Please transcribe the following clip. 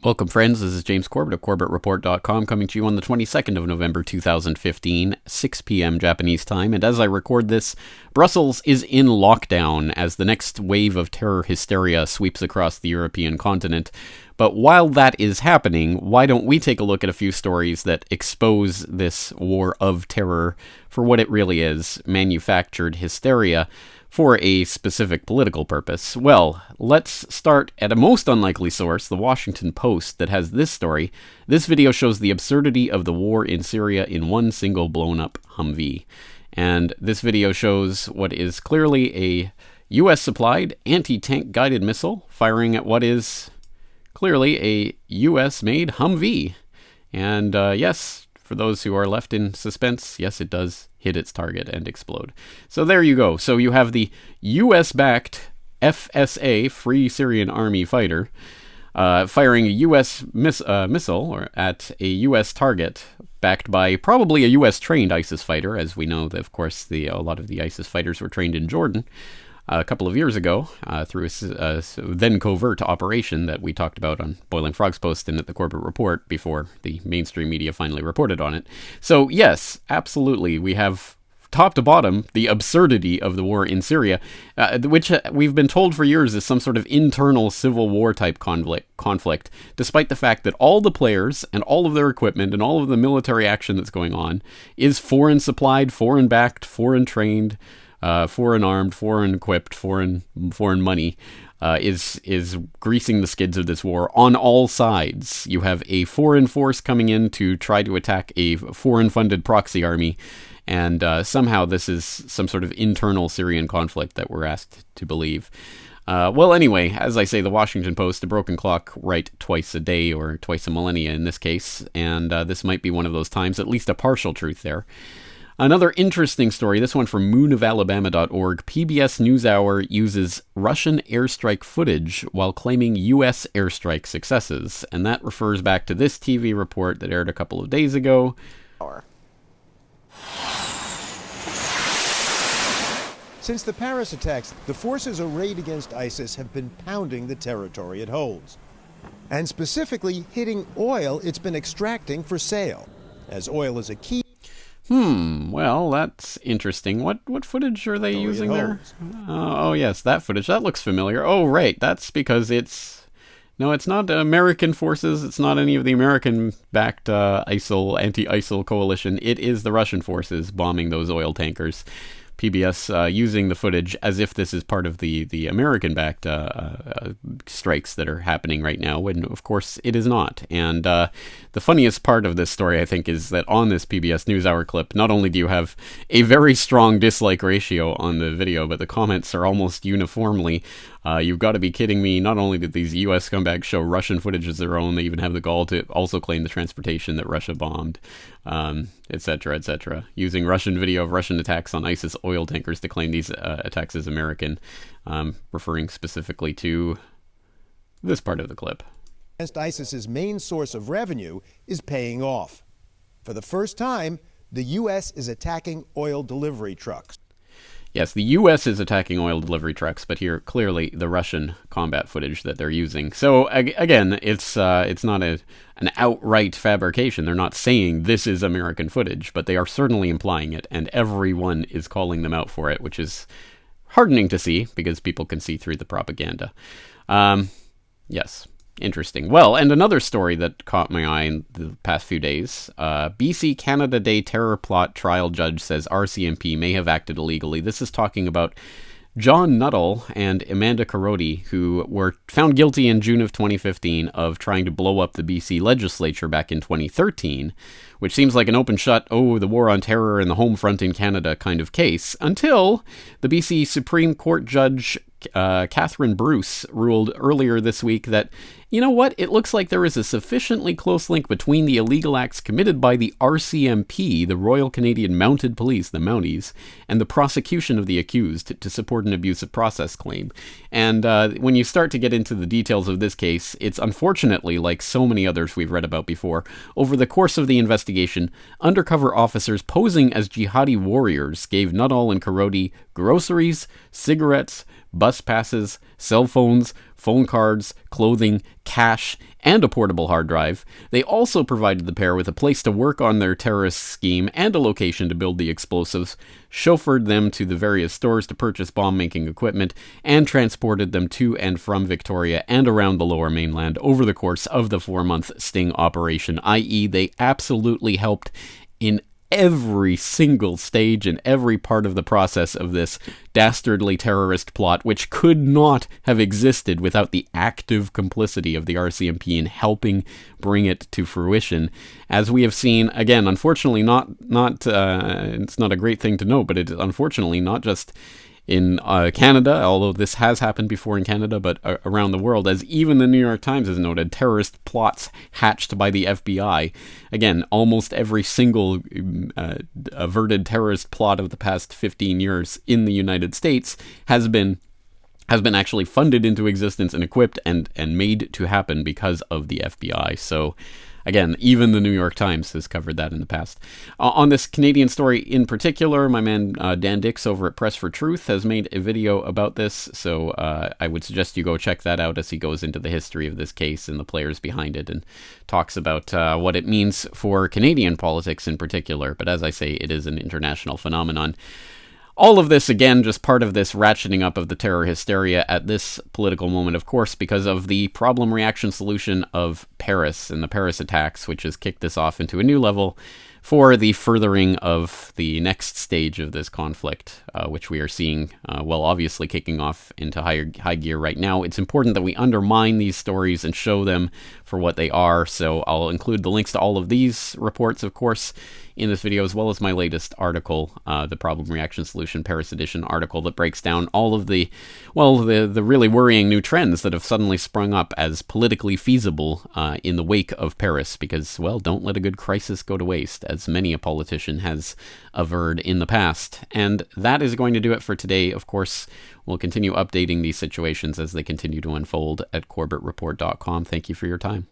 Welcome, friends. This is James Corbett of CorbettReport.com coming to you on the 22nd of November 2015, 6 p.m. Japanese time. And as I record this, Brussels is in lockdown as the next wave of terror hysteria sweeps across the European continent. But while that is happening, why don't we take a look at a few stories that expose this war of terror for what it really is, manufactured hysteria for a specific political purpose? Well, let's start at a most unlikely source, the Washington Post, that has this story. This video shows the absurdity of the war in Syria in one single blown-up Humvee. And this video shows what is clearly a U.S.-supplied anti-tank guided missile firing at what is clearly a U.S.-made Humvee. And yes, for those who are left in suspense, yes, it does hit its target and explode. So there you go. So you have the U.S.-backed FSA, Free Syrian Army fighter, firing a U.S. missile at a U.S. target, backed by probably a U.S.-trained ISIS fighter, as we know that, of course, a lot of the ISIS fighters were trained in Jordan a couple of years ago through a then covert operation that we talked about on Boiling Frogs Post and at the Corbett Report before the mainstream media finally reported on it. So yes, absolutely, we have top to bottom the absurdity of the war in Syria, which we've been told for years is some sort of internal civil war type conflict, despite the fact that all the players and all of their equipment and all of the military action that's going on is foreign supplied, foreign backed, foreign trained, foreign armed, foreign equipped, foreign money is greasing the skids of this war on all sides. You have a foreign force coming in to try to attack a foreign funded proxy army, and somehow this is some sort of internal Syrian conflict that we're asked to believe. Well, anyway, as I say, the Washington Post, a broken clock, right twice a day, or twice a millennia in this case, and this might be one of those times, at least a partial truth there. Another interesting story, this one from moonofalabama.org. PBS NewsHour uses Russian airstrike footage while claiming U.S. airstrike successes. And that refers back to this TV report that aired a couple of days ago. Since the Paris attacks, the forces arrayed against ISIS have been pounding the territory it holds. And specifically hitting oil it's been extracting for sale, as oil is a key. Well, that's interesting. What footage are they using there? Oh, yes, that footage. That looks familiar. Oh, right. That's because it's not American forces. It's not any of the American-backed ISIL, anti-ISIL coalition. It is the Russian forces bombing those oil tankers. PBS using the footage as if this is part of the American-backed strikes that are happening right now, when of course it is not. And the funniest part of this story, I think, is that on this PBS NewsHour clip, not only do you have a very strong dislike ratio on the video, but the comments are almost uniformly, you've got to be kidding me. Not only did these U.S. scumbags show Russian footage as their own, they even have the gall to also claim the transportation that Russia bombed, etc., etc., using Russian video of Russian attacks on ISIS oil tankers to claim these attacks as American, referring specifically to this part of the clip. Against ISIS's main source of revenue is paying off. For the first time, the U.S. is attacking oil delivery trucks. Yes, the U.S. is attacking oil delivery trucks, but here clearly the Russian combat footage that they're using. So again, it's not an outright fabrication. They're not saying this is American footage, but they are certainly implying it, and everyone is calling them out for it, which is heartening to see because people can see through the propaganda. Yes. Interesting. Well, and another story that caught my eye in the past few days, BC Canada Day terror plot trial judge says RCMP may have acted illegally. This is talking about John Nuttall and Amanda Carodi, who were found guilty in June of 2015 of trying to blow up the BC legislature back in 2013, which seems like an open shut, the war on terror and the home front in Canada kind of case, until the BC Supreme Court judge Catherine Bruce ruled earlier this week that, you know what, it looks like there is a sufficiently close link between the illegal acts committed by the RCMP, the Royal Canadian Mounted Police, the Mounties, and the prosecution of the accused to support an abusive process claim. And when you start to get into the details of this case, it's unfortunately, like so many others we've read about before, over the course of the investigation, undercover officers posing as jihadi warriors gave Nuttall and Carodi groceries, cigarettes, bus passes, cell phones, phone cards, clothing, cash, and a portable hard drive. They also provided the pair with a place to work on their terrorist scheme and a location to build the explosives, chauffeured them to the various stores to purchase bomb-making equipment, and transported them to and from Victoria and around the Lower Mainland over the course of the 4-month sting operation, i.e. they absolutely helped in every single stage and every part of the process of this dastardly terrorist plot, which could not have existed without the active complicity of the RCMP in helping bring it to fruition. As we have seen, again, unfortunately, it's not a great thing to know, but it's unfortunately not just in Canada, although this has happened before in Canada, but around the world, as even the New York Times has noted, terrorist plots hatched by the FBI. Again, almost every single averted terrorist plot of the past 15 years in the United States has been actually funded into existence and equipped and made to happen because of the FBI. So, again, even the New York Times has covered that in the past. On this Canadian story in particular, my man Dan Dix over at Press for Truth has made a video about this, so I would suggest you go check that out as he goes into the history of this case and the players behind it and talks about what it means for Canadian politics in particular. But as I say, it is an international phenomenon. All of this, again, just part of this ratcheting up of the terror hysteria at this political moment, of course, because of the problem reaction solution of Paris and the Paris attacks, which has kicked this off into a new level for the furthering of the next stage of this conflict, which we are seeing, obviously kicking off into high gear right now. It's important that we undermine these stories and show them for what they are, so I'll include the links to all of these reports, of course, in this video, as well as my latest article, the Problem Reaction Solution Paris Edition article that breaks down all of the really worrying new trends that have suddenly sprung up as politically feasible in the wake of Paris, because, well, don't let a good crisis go to waste, as many a politician has averred in the past. And that is going to do it for today. Of course, we'll continue updating these situations as they continue to unfold at CorbettReport.com. Thank you for your time.